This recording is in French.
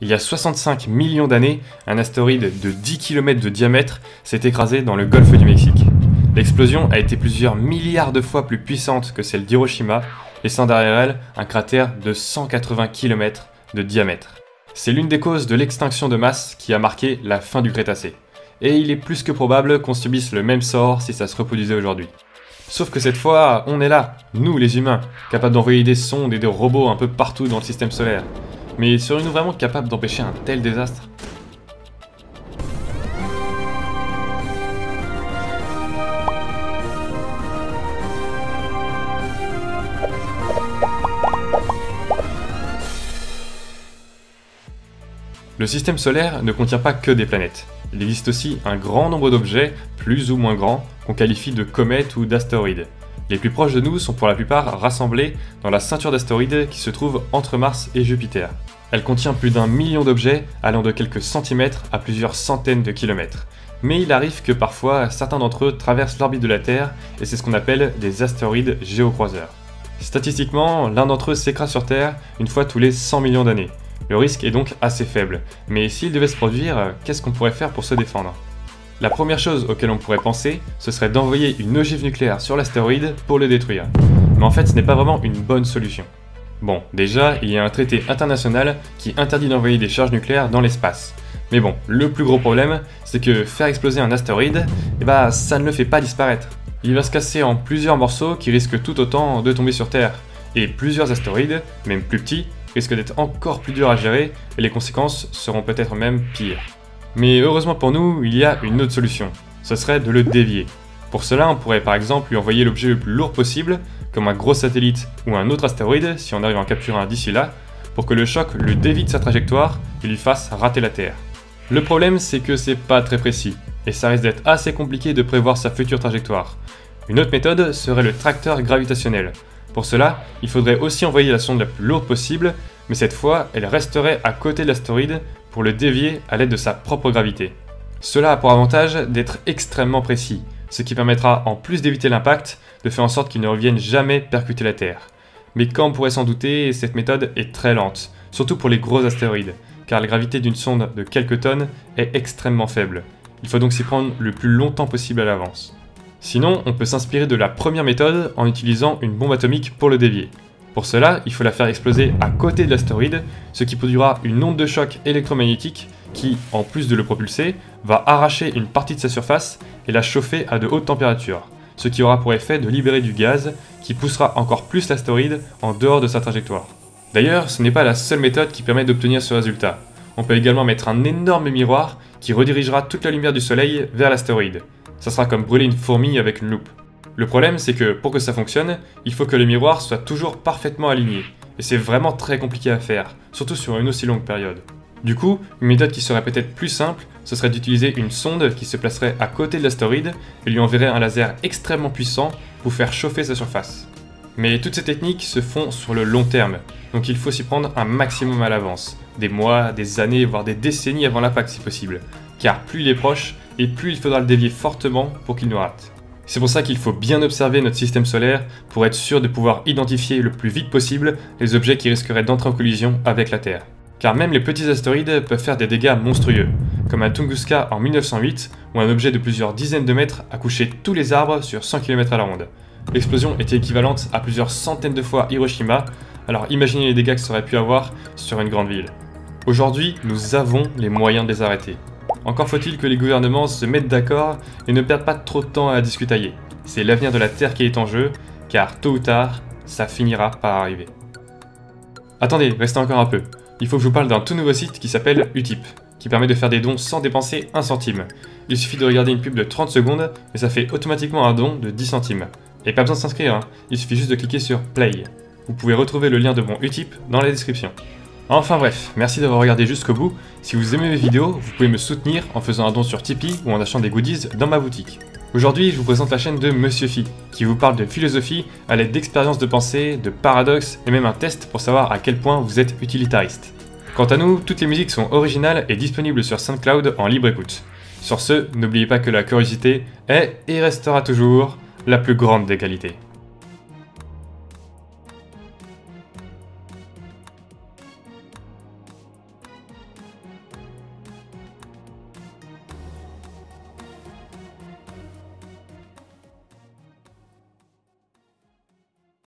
Il y a 65 millions d'années, un astéroïde de 10 km de diamètre s'est écrasé dans le golfe du Mexique. L'explosion a été plusieurs milliards de fois plus puissante que celle d'Hiroshima, laissant derrière elle un cratère de 180 km de diamètre. C'est l'une des causes de l'extinction de masse qui a marqué la fin du Crétacé. Et il est plus que probable qu'on subisse le même sort si ça se reproduisait aujourd'hui. Sauf que cette fois, on est là, nous les humains, capables d'envoyer des sondes et des robots un peu partout dans le système solaire. Mais serions-nous vraiment capables d'empêcher un tel désastre ? Le système solaire ne contient pas que des planètes. Il existe aussi un grand nombre d'objets, plus ou moins grands, qu'on qualifie de comètes ou d'astéroïdes. Les plus proches de nous sont pour la plupart rassemblés dans la ceinture d'astéroïdes qui se trouve entre Mars et Jupiter. Elle contient plus d'1 million d'objets allant de quelques centimètres à plusieurs centaines de kilomètres. Mais il arrive que parfois certains d'entre eux traversent l'orbite de la Terre et c'est ce qu'on appelle des astéroïdes géocroiseurs. Statistiquement, l'un d'entre eux s'écrase sur Terre une fois tous les 100 millions d'années. Le risque est donc assez faible, mais s'il devait se produire, qu'est-ce qu'on pourrait faire pour se défendre ? La première chose auquel on pourrait penser, ce serait d'envoyer une ogive nucléaire sur l'astéroïde pour le détruire. Mais en fait, ce n'est pas vraiment une bonne solution. Bon, déjà, il y a un traité international qui interdit d'envoyer des charges nucléaires dans l'espace. Mais bon, le plus gros problème, c'est que faire exploser un astéroïde, ça ne le fait pas disparaître. Il va se casser en plusieurs morceaux qui risquent tout autant de tomber sur Terre. Et plusieurs astéroïdes, même plus petits, risquent d'être encore plus durs à gérer et les conséquences seront peut-être même pires. Mais heureusement pour nous, il y a une autre solution, ce serait de le dévier. Pour cela, on pourrait par exemple lui envoyer l'objet le plus lourd possible, comme un gros satellite ou un autre astéroïde si on arrive à en capturer un d'ici là, pour que le choc le dévie de sa trajectoire et lui fasse rater la Terre. Le problème, c'est que c'est pas très précis, et ça risque d'être assez compliqué de prévoir sa future trajectoire. Une autre méthode serait le tracteur gravitationnel. Pour cela, il faudrait aussi envoyer la sonde la plus lourde possible, mais cette fois, elle resterait à côté de l'astéroïde pour le dévier à l'aide de sa propre gravité. Cela a pour avantage d'être extrêmement précis, ce qui permettra, en plus d'éviter l'impact, de faire en sorte qu'il ne revienne jamais percuter la Terre. Mais comme on pourrait s'en douter, cette méthode est très lente, surtout pour les gros astéroïdes, car la gravité d'une sonde de quelques tonnes est extrêmement faible. Il faut donc s'y prendre le plus longtemps possible à l'avance. Sinon, on peut s'inspirer de la première méthode en utilisant une bombe atomique pour le dévier. Pour cela, il faut la faire exploser à côté de l'astéroïde, ce qui produira une onde de choc électromagnétique qui, en plus de le propulser, va arracher une partie de sa surface et la chauffer à de hautes températures, ce qui aura pour effet de libérer du gaz qui poussera encore plus l'astéroïde en dehors de sa trajectoire. D'ailleurs, ce n'est pas la seule méthode qui permet d'obtenir ce résultat. On peut également mettre un énorme miroir qui redirigera toute la lumière du soleil vers l'astéroïde. Ça sera comme brûler une fourmi avec une loupe. Le problème, c'est que pour que ça fonctionne, il faut que le miroir soit toujours parfaitement aligné, et c'est vraiment très compliqué à faire, surtout sur une aussi longue période. Du coup, une méthode qui serait peut-être plus simple, ce serait d'utiliser une sonde qui se placerait à côté de l'astéroïde et lui enverrait un laser extrêmement puissant pour faire chauffer sa surface. Mais toutes ces techniques se font sur le long terme, donc il faut s'y prendre un maximum à l'avance, des mois, des années, voire des décennies avant l'impact si possible, car plus il est proche, et plus il faudra le dévier fortement pour qu'il nous rate. C'est pour ça qu'il faut bien observer notre système solaire pour être sûr de pouvoir identifier le plus vite possible les objets qui risqueraient d'entrer en collision avec la Terre. Car même les petits astéroïdes peuvent faire des dégâts monstrueux, comme un Tunguska en 1908 où un objet de plusieurs dizaines de mètres a couché tous les arbres sur 100 km à la ronde. L'explosion était équivalente à plusieurs centaines de fois Hiroshima, alors imaginez les dégâts que ça aurait pu avoir sur une grande ville. Aujourd'hui, nous avons les moyens de les arrêter. Encore faut-il que les gouvernements se mettent d'accord et ne perdent pas trop de temps à discutailler. C'est l'avenir de la Terre qui est en jeu, car tôt ou tard, ça finira par arriver. Attendez, restez encore un peu. Il faut que je vous parle d'un tout nouveau site qui s'appelle Utip, qui permet de faire des dons sans dépenser un centime. Il suffit de regarder une pub de 30 secondes et ça fait automatiquement un don de 10 centimes. Et pas besoin de s'inscrire, il suffit juste de cliquer sur Play. Vous pouvez retrouver le lien de mon Utip dans la description. Enfin bref, merci d'avoir regardé jusqu'au bout. Si vous aimez mes vidéos, vous pouvez me soutenir en faisant un don sur Tipeee ou en achetant des goodies dans ma boutique. Aujourd'hui, je vous présente la chaîne de Monsieur Phi, qui vous parle de philosophie à l'aide d'expériences de pensée, de paradoxes et même un test pour savoir à quel point vous êtes utilitariste. Quant à nous, toutes les musiques sont originales et disponibles sur SoundCloud en libre écoute. Sur ce, n'oubliez pas que la curiosité est et restera toujours la plus grande des qualités.